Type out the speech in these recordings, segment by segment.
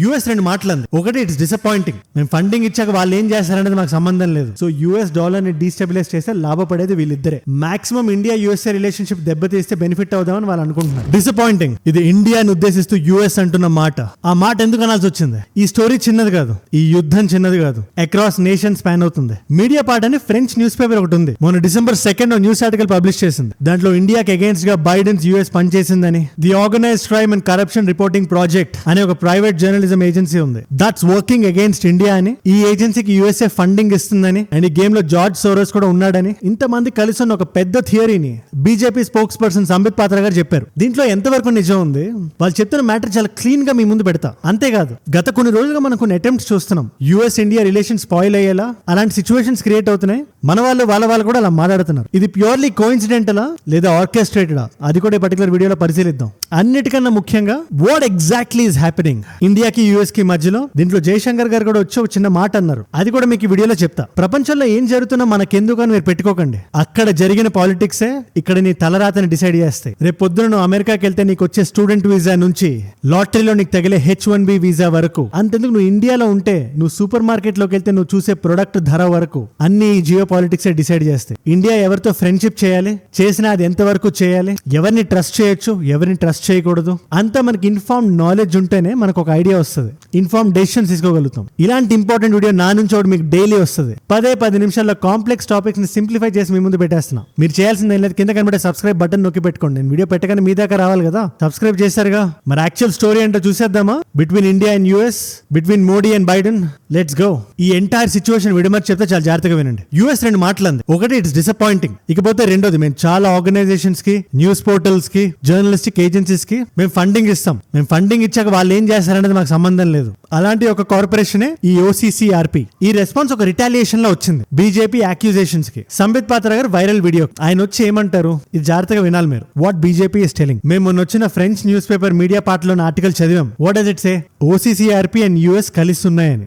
US రెండు మాటలంది. ఒకటి, it's disappointing. మేము ఫండింగ్ ఇచ్చాక వాళ్ళు ఏం చేస్తారనేది మాకు సంబంధం లేదు. సో యూఎస్ డాలర్ ని డీస్టెబిలైజ్ చేస్తే లాభపడేది వీళ్ళిద్దరే. మాక్సిమం ఇండియా యూఎస్ఏ రిలేషన్షిప్ దెబ్బతీస్తే బెనిఫిట్ అవుదామని వాళ్ళు అనుకుంటున్నారు. డిసప్పాయింటింగ్. ఇది ఇండియాని ఉద్దేశిస్తూ యూఎస్ అంటున్న మాట. ఆ మాట ఎందుకు అనాల్సి వచ్చింది? ఈ స్టోరీ చిన్నది కాదు, ఈ యుద్ధం చిన్నది కాదు, అక్రాస్ నేషన్ స్పాన్ అవుతుంది. మీడియా పార్ట్ అని ఫ్రెంచ్ న్యూస్ పేపర్ ఒకటి ఉంది. మొన్న December 2 న్యూస్ ఆర్టికల్ పబ్లిష్ చేసింది. దాంట్లో ఇండియాకి అగేన్స్ట్ గా బైడెన్స్ యూఎస్ పనిచేసిందని, the organised crime and corruption reporting project అనే ఒక ప్రైవేట్ జర్నలిజం ఏజెన్సీ ఉంది. దట్స్ వర్కింగ్ అగేన్స్ట్ ఇండియా అని, ఈ ఏజెన్సీకి యూఎస్ఏ ఫండింగ్ ఇస్తుందని, అండ్ ఈ గేమ్ లో జార్జ్ సోరోస్ కూడా ఉన్నాడని, ఇంతమంది కలిసి ఉన్న ఒక పెద్ద థియరీని BJP spokesperson Sambit Patra garu చెప్పారు. దీంట్లో ఎంతవరకు నిజం ఉంది? వాళ్ళు చెప్తున్న మ్యాటర్ చాలా క్లీన్ గా మీ ముందు పెడతా. అంతేకాదు, గత కొన్ని రోజులుగా మనం కొన్ని అటెంప్ట్స్ చూస్తున్నాం యూఎస్ ఇండియా రిలేషన్ స్పాయిల్ అయ్యేలా. అలాంటి సిచ్యువేషన్స్ క్రియేట్ అవుతున్నాయి. మన వాళ్ళు వాళ్ళు కూడా అలా మాట్లాడుతున్నారు. ఇది ప్యూర్లీ కోఇన్సిడెంటలా లేదా ఆర్కెస్ట్రేటెడా? అది కూడా ఈ పర్టికులర్ వీడియోలో పరిశీలిద్దాం. అన్నిటికన్నా ముఖ్యంగా వాట్ ఎగ్జాక్ట్లీ ఈస్ హ్యాపెనింగ్ ఇండియాకి యూఎస్ కి మధ్యలో. దీంట్లో జయశంకర్ గారు కూడా వచ్చి ఒక చిన్న మాట అన్నారు. అది కూడా మీకు ఈ వీడియోలో చెప్తా. ప్రపంచంలో ఏం జరుగుతున్నా మనకెందుకు అని మీరు పెట్టుకోకండి. అక్కడ జరిగిన పాలిటిక్సే ఇక్కడ నీ తలరాతని డిసైడ్ చేస్తాయి. రేపు పొద్దున నువ్వు అమెరికాకి వెళ్తే నీకు వచ్చే స్టూడెంట్ వీసా నుంచి లాటరీలో నీకు తగిలే H1B వీసా వరకు, అంతెందుకు నువ్వు ఇండియాలో ఉంటే నువ్వు సూపర్ మార్కెట్ లోకి వెళ్తే నువ్వు చూసే ప్రొడక్ట్ ధర వరకు అన్ని జియో పాలిటిక్స్ డిసైడ్ చేస్తాయి. ఇండియా ఎవరితో ఫ్రెండ్షిప్ చేయాలి, చేసినా అది ఎంత వరకు చేయాలి, ఎవరిని ట్రస్ట్ చేయొచ్చు, ఎవరిని ట్రస్ట్ చేయకూడదు, అంతా మనకి ఇన్ఫార్మ్ నాలెడ్జ్ ఉంటేనే మనకు ఒక ఐడియా వస్తుంది. ఇన్ఫార్మ్ డెసిషన్స్ తీసుకోగలుగుతాం. ఇలాంటి ఇంపార్టెంట్ వీడియో నా నుంచి ఒకటి మీకు డైలీ వస్తుంది. 10 నిమిషాల్లో కాంప్లెక్స్ టాపిక్స్ ని సింప్లిఫై చేసి మీ ముందు పెట్టేస్తున్నా. మీరు చేయాల్సింది ఏం లేదు, కింద కనబడే సబ్స్క్రైబ్ బటన్ నొక్కి పెట్టుకోండి. నేను వీడియో పెట్టగానే మీ దాకా రావాలి కదా. సబ్స్క్రైబ్ చేశారుగా, మరి యాక్చువల్ స్టోరీ ఏంటో చూసేద్దామా? Between India and US, between Modi and Biden. Let's go. ఈ ఎంటైర్ సిచ్యువేషన్ విడమర్చి చెప్తే చాలా జాగ్రత్తగా వినండి. యూఎస్ రెండు మాటలంది. ఒకటి, ఇట్స్ డిసప్పాయింటింగ్. ఇకపోతే రెండోది, మేము చాలా ఆర్గనైజేషన్స్ కి, న్యూస్ పోర్టల్స్ కి, జర్నలిస్టిక్ ఏజెన్సీస్ కి మేము ఫండింగ్ ఇస్తాం. మేము ఫండింగ్ ఇచ్చాక వాళ్ళు ఏం చేస్తారనేది మాకు సంబంధం లేదు. అలాంటి ఒక కార్పొరేషనే ఈ OCCRP. ఈ రెస్పాన్స్ ఒక రిటాలియేషన్ లో వచ్చింది బీజేపీ అక్యూజేషన్స్ కి. సంబిత్ పాత్ర గారు వైరల్ వీడియో. ఆయన వచ్చి ఏమంటారు, ఇది జాగ్రత్తగా వినాలి మీరు. What BJP is telling. మేము మొన్న వచ్చిన French news paper media part లో ఆర్టికల్ చదివాం. What does it say? OCCRP and US కలిసి ఉన్నాయని.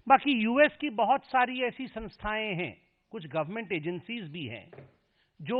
बाकी यूएस की बहुत सारी ऐसी संस्थाएं हैं, कुछ गवर्नमेंट एजेंसीज भी हैं जो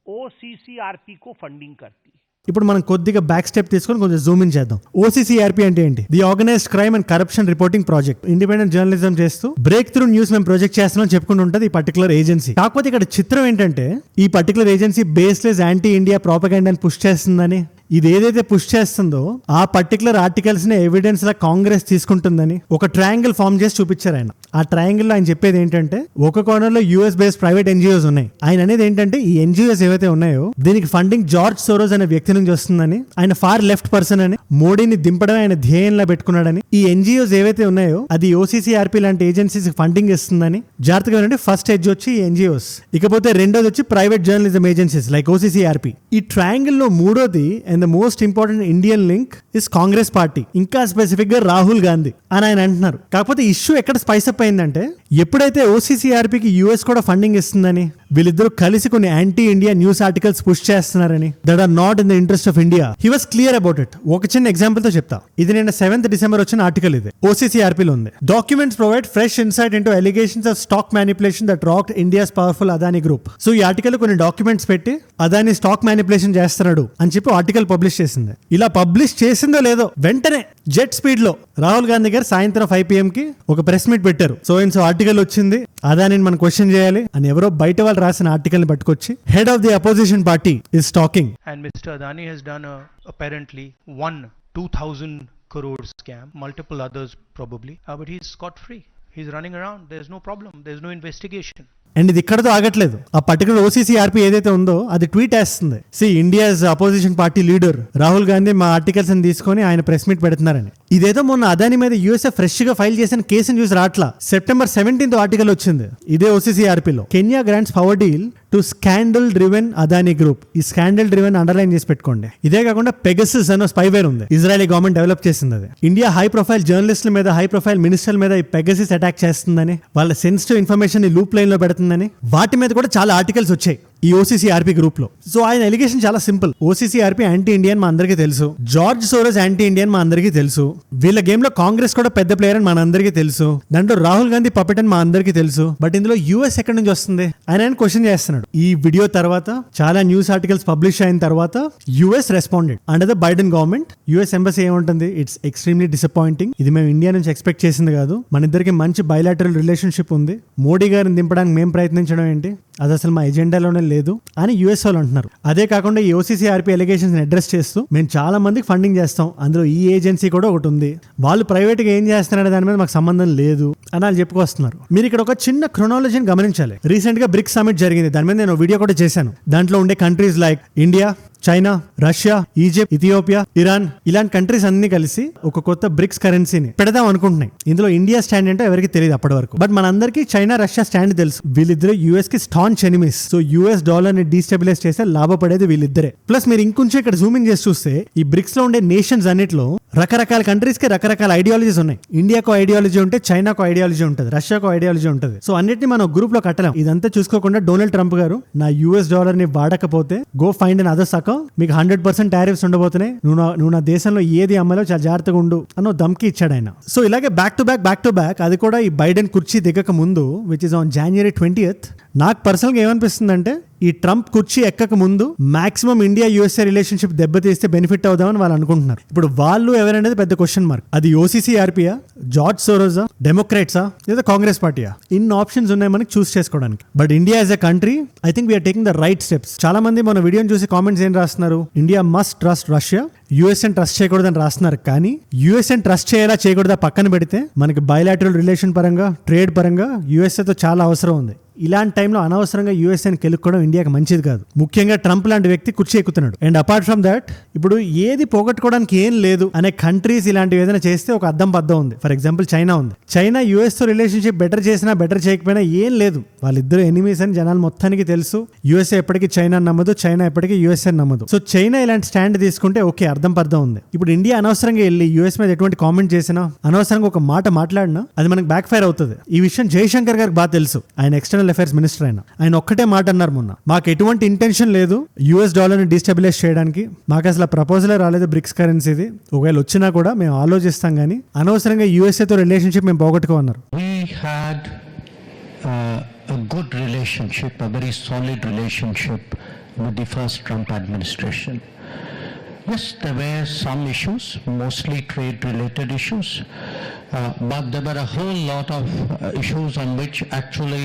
OCCRP को फंडिंग करती है. ఇప్పుడు మనం కొద్దిగా బ్యాక్ స్టెప్ తీసుకొని కొంచెం జూమ్ ఇన్ చేద్దాం. OCCRP అంటే ఏంటి? The organised crime and corruption reporting project. Independent journalism చేస్తూ బ్రేక్ త్రూ న్యూస్ మేము ప్రొజెక్ట్ చేస్తున్నాం చెప్పుకుంటూ ఉంటుంది ఈ పర్టికులర్ ఏజెన్సీ. కాకపోతే ఇక్కడ చిత్రం ఏంటంటే, ఈ particular agency baseless anti India ప్రాపగాండాని పుష్ చేస్తుందని, ఇది ఏదైతే పుష్ చేస్తుందో ఆ పర్టికులర్ ఆర్టికల్స్ ని ఎవిడెన్స్ లా కాంగ్రెస్ తీసుకుంటుందని ఒక ట్రయాంగిల్ ఫార్మ్ చేసి చూపించారు ఆయన. ఆ ట్రయాంగిల్ లో ఆయన చెప్పేది ఏంటంటే, ఒక కార్నర్ లో యూఎస్ బేస్డ్ ప్రైవేట్ NGOs ఉన్నాయి. ఆయన అనేది ఏంటంటే, ఈ NGOs ఏవైతే ఉన్నాయో దీనికి ఫండింగ్ జార్జ్ సోరోస్ అనే వ్యక్తి నుంచి వస్తుందని, ఆయన ఫార్ లెఫ్ట్ పర్సన్ అని, మోడీని దింపడమే ఆయన ధ్యేయంలా పెట్టుకున్నాడని, ఈ NGOs ఏవైతే ఉన్నాయో అది OCCRP లాంటి ఏజెన్సీస్ ఫండింగ్ ఇస్తుందని జాగ్రత్తగా ఉండండి. ఫస్ట్ ఎడ్జ్ వచ్చి NGOs, ఇకపోతే రెండోది వచ్చి private journalism agencies like OCCRP. ఈ ట్రయాంగిల్ లో మూడోది and the most important Indian link is Congress party, ఇంకా స్పెసిఫిక్ గా రాహుల్ గాంధీ అని ఆయన అంటున్నారు. కాకపోతే ఇష్యూ ఎక్కడ స్పైస్ అప్ అయిందంటే, ఎప్పుడైతే OCCRPకి యూఎస్ కూడా ఫండింగ్ ఇస్తుందని, వీళ్ళిద్దరూ కలిసి కొన్ని anti India news articles push చేస్తున్నారని, that are not in the interest of India, he was clear about it. ఒక చిన్న ఎగ్జాంపుల్ తో చెప్తా. ఇది నిన్న 7th December వచ్చిన ఆర్టికల్. ఇది OCCRP లో ఉంది. Documents provide fresh insight into allegations of stock manipulation that rocked India's powerful Adani group. So ఈ ఆర్టికల్ కొన్ని డాక్యుమెంట్స్ పెట్టి అదానీ స్టాక్ మ్యానిపులేషన్ చేస్తున్నాడు అని చెప్పి ఆర్టికల్ పబ్లిష్ చేసింది. ఇలా పబ్లిష్ చేసిందో లేదో వెంటనే జెట్ స్పీడ్ లో రాహుల్ గాంధీ గారు సాయంత్రం 5 PM కి ఒక ప్రెస్ మీట్ పెట్టారు. సో ఆర్టికల్ వచ్చింది, అదానీ మనం క్వశ్చన్ చేయాలి అని ఎవరో బయట వాళ్ళు రాసిన ఆర్టికల్ ని పట్టుకొచ్చి head of the opposition party is talking. And Mr. Adani has done apparently one 2,000 crore scam, multiple others probably, but he's scot free. He's running around. There's no problem. There's no investigation. And ఇది ఇక్కడతో ఆగట్లేదు. ఆ particular OCCRP ఏదైతే ఉందో అది tweet వేస్తుంది. India's opposition party leader Rahul Gandhi మా articles అని తీసుకొని ఆయన ప్రెస్ మీట్ పెడుతున్నారని. ఇదేదో మొన్న అదానీ మీద యూఎస్ఏ ఫ్రెష్ గా ఫైల్ చేసిన కేసుని చూసి రాట్లా. September 17th ఆర్టికల్ వచ్చింది ఇదే OCCRP లో. Kenya grants power deal to scandal driven Adani group. ఈ స్కాండల్ డ్రివెన్ అండర్లైన్ చేసి పెట్టుకోండి. ఇదే కాకుండా పెగసస్ అనే స్పైవేర్ ఉంది, ఇజ్రాయలీ గవర్నమెంట్ డెవలప్ చేసింది. అది ఇండియా హై ప్రొఫైల్ జర్నలిస్టుల మీద, హై ప్రొఫైల్ మినిస్టర్ల మీద ఈ పెగసస్ అటాక్ చేస్తుందని, వాళ్ళ సెన్సిటివ్ ఇన్ఫర్మేషన్ ని లూప్ లైన్ లో పెడుతుందని, వాటి మీద కూడా చాలా ఆర్టికల్స్ వచ్చాయి. ఈ ఓసీసీఆర్పీ గ్రూప్ లో. సో ఆయన ఎలిగేషన్ చాలా సింపుల్. ఓసీసీఆర్పీ యాంటీ ఇండియన్ మా అందరికీ తెలుసు, జార్జ్ సోరోస్ యాంటీ ఇండియన్ మా అందరికీ తెలుసు, వీళ్ళ గేమ్ లో కాంగ్రెస్ కూడా పెద్ద ప్లేయర్ అని మన అందరికీ తెలుసు, దాంట్లో రాహుల్ గాంధీ పపెట్ అని మా అందరికీ తెలుసు, బట్ ఇందులో యూఎస్ ఎక్కడి నుంచి వస్తుంది ఆయన క్వశ్చన్ చేస్తున్నాడు. ఈ వీడియో తర్వాత చాలా న్యూస్ ఆర్టికల్స్ పబ్లిష్ అయిన తర్వాత US responded under the Biden government. US embassy ఏమంటుంది, ఇట్స్ ఎక్స్ట్రీమ్లీ డిసప్పాయింటింగ్, ఇది మేము ఇండియా నుంచి ఎక్స్పెక్ట్ చేసింది కాదు, మన ఇద్దరికి మంచి బైలాటరల్ రిలేషన్షిప్ ఉంది, మోడీ గారిని దింపడానికి మేము ప్రయత్నించడం ఏంటి, అది అసలు మా ఎజెండాలోనే లేదు అని యుఎస్ వాళ్ళు అంటున్నారు. అదే కాకుండా ఈ ఓసీసీఆర్పీ ఎలిగేషన్స్ అడ్రస్ చేస్తూ మేము చాలా మందికి ఫండింగ్ చేస్తాం, అందులో ఈ ఏజెన్సీ కూడా ఒకటి ఉంది, వాళ్ళు ప్రైవేట్ గా ఏం చేస్తున్నారనే దాని మీద మాకు సంబంధం లేదు అని వాళ్ళు చెప్పుకొస్తున్నారు. మీరు ఇక్కడ ఒక చిన్న క్రొనాలజీని గమనించాలి. రీసెంట్ గా బ్రిక్స్ సమిట్ జరిగింది, దాని మీద నేను వీడియో కూడా చేశాను. దాంట్లో ఉండే countries like India, China, Russia, Egypt, Ethiopia, Iran, ఇలాంటి కంట్రీస్ అన్ని కలిసి ఒక కొత్త బ్రిక్స్ కరెన్సీని పెడదాం అనుకుంటున్నాయి. ఇందులో ఇండియా స్టాండ్ ఏంటో ఎవరికి తెలియదు అప్పటి వరకు, బట్ మనందరికీ చైనా, రష్యా స్టాండ్ తెలుసు. వీళ్ళిద్దరు యూఎస్ కి staunch enemies. So US dollar ని డీస్టెబిలైజ్ చేస్తే లాభపడేది వీళ్ళిద్దరే. ప్లస్ మీరు ఇంకొంచెం ఇక్కడ జూమింగ్ చేసి చూస్తే ఈ బ్రిక్స్ లో ఉండే నేషన్స్ అన్నిట్లో రకరకాల కంట్రీస్ కి రకరకాల ఐడియాలజీస్ ఉన్నాయి. ఇండియాకు ఐడియాలజీ ఉంటే చైనాకు ఐడియాలజీ ఉంటుంది, రష్యాకు ఐడియాలజీ ఉంటుంది. సో అన్నిటిని మనం గ్రూప్ లో కట్టలేం. ఇదంతా చూసుకోకుండా డొనాల్డ్ ట్రంప్ గారు నా యూఎస్ డాలర్ ని వాడకపోతే గో ఫైండ్ అన్ అదర్ సకం, మీకు 100% టారిఫ్స్ ఉండబోతున్నాయి, నువ్వు నా దేశంలో ఏది అమ్మలో చాలా జాగ్రత్తగా ఉండు అన్న ధమ్కి ఇచ్చాడు ఆయన. సో ఇలాగే బ్యాక్ టు బ్యాక్ అది కూడా ఈ బైడెన్ కుర్చీ దిగక ముందు, which is on January 20th. నాకు పర్సనల్ గా ఏమనిపిస్తుందంటే ఈ ట్రంప్ కుర్చీ ఎక్కక ముందు మాక్సిమం ఇండియా యూఎస్ఏ రిలేషన్షిప్ దెబ్బతీస్తే బెనిఫిట్ అవుదామని వాళ్ళు అనుకుంటున్నారు. ఇప్పుడు వాళ్ళు ఎవరనేది పెద్ద క్వశ్చన్ మార్క్. అది ఓసీసీఆర్పీయా, జార్జ్ సోరోసా, డెమోక్రాట్సా లేదా కాంగ్రెస్ పార్టీయా? ఇన్ని ఆప్షన్స్ ఉన్నాయి మనకి చూస్ చేసుకోవడానికి. But India as a country I think we are taking the right steps. చాలా మంది మన వీడియోని చూసి కామెంట్స్ ఏం రాస్తున్నారు, ఇండియా మస్ట్ ట్రస్ట్ రష్యా, యుఎస్ఏని ట్రస్ట్ చేయకూడదని రాస్తున్నారు. కానీ యుఎస్ఏని ట్రస్ట్ చేయాలా చేయకూడదా పక్కన పెడితే మనకి బయలాటరల్ రిలేషన్ పరంగా, ట్రేడ్ పరంగా యుఎస్ఏతో చాలా అవసరం ఉంది. ఇలాంటి టైంలో అనవసరంగా యూఎస్ఏని కెలుక్కోవడం ఇండియాకి మంచిది కాదు. ముఖ్యంగా ట్రంప్ లాంటి వ్యక్తి కుర్చీ ఎక్కుతున్నాడు. అండ్ అపార్ట్ ఫ్రమ్ దాట్ ఇప్పుడు ఏది పోగొట్టుకోవడానికి ఏం లేదు అనే కంట్రీస్ ఇలాంటివి ఏదైనా చేస్తే ఒక అద్దం పద్దం ఉంది. ఫర్ ఎగ్జాంపుల్ చైనా ఉంది. చైనా యూఎస్ తో రిలేషన్షిప్ బెటర్ చేసినా బెటర్ చేయకపోయినా ఏం లేదు, వాళ్ళిద్దరు ఎనిమీస్ అని జనాలు మొత్తానికి తెలుసు. యూఎస్ఏ ఎప్పటికీ చైనా నమ్మదు, చైనా ఎప్పటికీ యూఎస్ఏ నమ్మదు. సో చైనా ఇలాంటి స్టాండ్ తీసుకుంటే ఓకే, అర్థం పర్థం ఉంది. ఇప్పుడు ఇండియా అనవసరంగా వెళ్ళి యూఎస్ మీద ఎటువంటి కామెంట్ చేసినా, అనవసరంగా ఒక మాట మాట్లాడినా అది మనకు బ్యాక్ ఫైర్ అవుతుంది. ఈ విషయం జయశంకర్ గారికి బాగా తెలుసు. ఆయన ఎక్స్టర్నల్ అఫైర్స్ మినిస్టర్ ఆయన ఒక్కటే మాట అన్నారు మొన్న, మాకు ఎటువంటి ఇంటెన్షన్ లేదు యూఎస్ డాలర్ ని డిస్టెబిలైజ్ చేయడానికి, మాకు అసలు ప్రపోజలే రాలేదు బ్రిక్స్ కరెన్సీది, ఒకవేళ వచ్చినా కూడా మేము ఆలోచిస్తాం కానీ అనవసరంగా యూఎస్ఏ తో రిలేషన్షిప్ మేము పోగొట్టుకోమన్నారు. We had a good relationship, a very solid relationship with the first Trump administration. Yes, there were some issues, mostly trade-related issues, but there were a whole lot of issues on which actually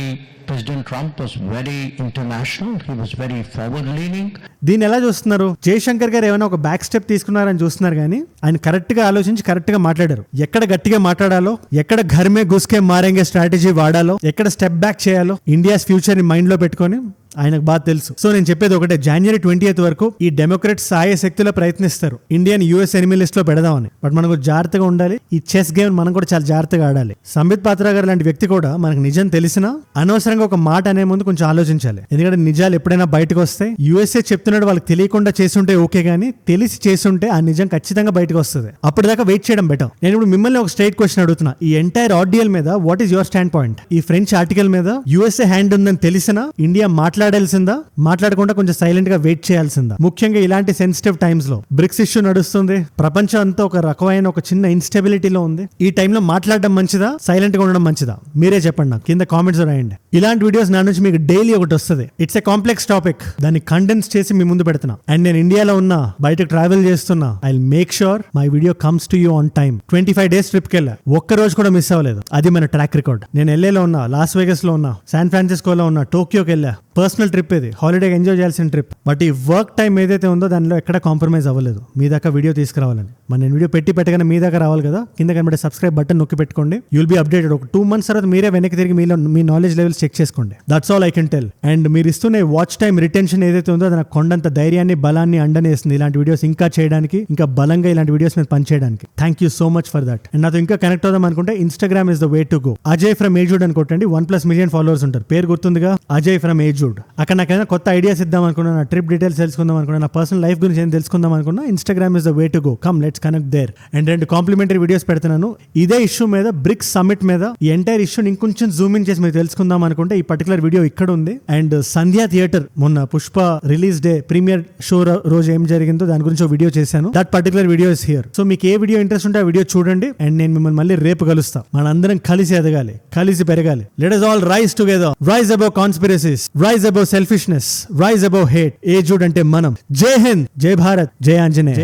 President Trump was very international. He was very forward-leaning. దీన్ని ఎలా చూస్తున్నారు? జయశంకర్ గారు ఏమైనా ఒక back step తీసుకున్నారని చూస్తున్నారు కానీ ఆయన కరెక్ట్ గా ఆలోచించి కరెక్ట్ గా మాట్లాడారు. ఎక్కడ గట్టిగా మాట్లాడాలో, ఎక్కడ ఘర్మే గుస్కే మారేంగే స్ట్రాటజీ వాడాలో, ఎక్కడ స్టెప్ బ్యాక్ చేయాలో ఇండియాస్ ఫ్యూచర్ ని మైండ్ లో పెట్టుకొని ఆయనకు బాగా తెలుసు. సో నేను చెప్పేది ఒకటే, January 20th వరకు ఈ డెమోక్రాట్స్ సాయ శక్తిలో ప్రయత్నిస్తారు ఇండియన్ యూఎస్ ఎనిమీ లిస్ట్ లో పెడదామని. బట్ మనకు జాగ్రత్తగా ఉండాలి. ఈ చెస్ గేమ్ మనం కూడా చాలా జాగ్రత్తగా ఆడాలి. సంబిత్ పాత్ర గారు లాంటి వ్యక్తి కూడా మనకు నిజం తెలిసినా అనవసరంగా ఒక మాట అనే ముందు కొంచెం ఆలోచించాలి. ఎందుకంటే నిజాలు ఎప్పుడైనా బయటకు వస్తాయి. యూఎస్ఏ చెప్తున్నాడు వాళ్ళకి తెలియకుండా చేసుంటే ఓకే, కానీ తెలిసి చేసుంటే ఆ నిజం ఖచ్చితంగా బయటకు వస్తుంది. అప్పటిదాకా వెయిట్ చేయడం బెటర్. నేను ఇప్పుడు మిమ్మల్ని ఒక స్ట్రైట్ క్వశ్చన్ అడుగుతున్నా, ఈ ఎంటైర్ ఆర్డియల్ మీద what is your stand point? ఈ ఫ్రెంచ్ ఆర్టికల్ మీద యూఎస్ఏ హ్యాండ్ ఉందని తెలిసినా ఇండియా మాట్లాడాల్సిందా, మాట్లాడకుండా కొంచెం సైలెంట్ గా వెయిట్ చేయాల్సిందా? ముఖ్యంగా ఇలాంటి సెన్సిటివ్ టైమ్స్ లో బ్రిక్స్ ఇష్యూ నడుస్తుంది, ప్రపంచం అంతా ఒక రకమైన ఒక చిన్న ఇన్స్టెబిలిటీలో ఉంది. ఈ టైంలో మాట్లాడడం మంచిదా, సైలెంట్ గా ఉండడం మంచిదా? మీరే చెప్పండి, నాకు కింద కామెంట్స్ రాయండి. ఇలాంటి వీడియోస్ నా నుంచి మీకు డైలీ ఒకటి వస్తుంది. ఇట్స్ ఎ కాంప్లెక్స్ టాపిక్, దాన్ని కండెన్స్ చేసి మీ ముందు పెడుతున్నా. అండ్ నేను ఇండియాలో ఉన్నా, బయటకు ట్రావెల్ చేస్తున్నా, I will make sure my video comes to you on time. 25 days trip కి వెళ్ళా, ఒక్క రోజు కూడా మిస్ అవ్వలేదు. అది మన ట్రాక్ రికార్డ్. నేను LAలో ఉన్నా, లాస్ వేగస్ లో ఉన్నా, శాన్ ఫ్రాన్సిస్కోలో ఉన్నా, టోక్యోకి వెళ్ళా. పర్సనల్ ట్రిప్ ఇది, హాలిడే ఎంజాయ్ చేయాల్సిన ట్రిప్. బట్ ఈ వర్క్ టైం ఏదైతే ఉందో దానిలో ఎక్కడ కాంప్రమైజ్ అవ్వలేదు. మీ దాకా వీడియో తీసుకురావాలని. మరి నేను వీడియో పెట్టగానే మీ దాకా రావాలి కదా, కింద కనబడే సబ్స్క్రైబ్ బటన్ నొక్కి పెట్టుకోండి. You'll be updated. ఒక 2 months తర్వాత మీరే వెనక్కి తిరిగి మీ నాలెడ్జ్ లెవెల్స్ చెక్ చేసుకోండి. That's all I can tell. And మీరు ఇస్తున్న వాచ్ టైం రిటెన్షన్ ఏదైతే ఉందో అది నాకు కొండంత ధైర్యాన్ని, బలాన్ని అండనేస్తుంది ఇలాంటి వీడియోస్ ఇంకా చేయడానికి, ఇంకా బలంగా ఇలాంటి వీడియోస్ మీద పనిచేయడానికి. Thank you so much for that. And నాతో ఇంకా కనెక్ట్ అవుదాం అనుకుంటే Instagram is the way to go. Ajay from ఏజుడ్ అని కొట్టండి. 1+ million followers ఉంటారు. పేరు గుర్తుందిగా, అజయ్ ఫ్రమ్ ఏజుడ్. లాటిట్యూడ్. అక్కడ నాకైనా కొత్త ఐడియాస్ ఇద్దాం అనుకున్నా, నా ట్రిప్ డీటెయిల్స్ తెలుసుకుందాం అనుకున్నా, నా పర్సనల్ లైఫ్ గురించి ఏం తెలుసుకుందాం అనుకున్నా, Instagram is the way to go. Come let's connect there. And 2 complimentary videos పెడుతున్నాను ఇదే ఇష్యూ మీద, బ్రిక్స్ సమ్మిట్ మీద. ఈ ఎంటైర్ ఇష్యూని ఇంకొంచెం జూమ్ ఇన్ చేసి మీరు తెలుసుకుందాం అనుకుంటే ఈ పర్టికులర్ వీడియో ఇక్కడ ఉంది. అండ్ సంధ్యా థియేటర్ మొన్న Pushpa release day premiere show రోజు ఏం జరిగిందో దాని గురించి ఒక వీడియో చేశాను. That particular video is here. So మీకు ఏ వీడియో ఇంట్రెస్ట్ ఉంటే ఆ వీడియో చూడండి. అండ్ నేను మిమ్మల్ని మళ్ళీ రేపు కలుస్తా. మనందరం కలిసి ఎదగాలి, కలిసి పెరగాలి. Let us all rise together. Rise above conspiracies, rise above selfishness, rise above hate. ఏజుడ్ అంటే మనం. జై హింద్, జై భారత్, జై ఆంజనేయ.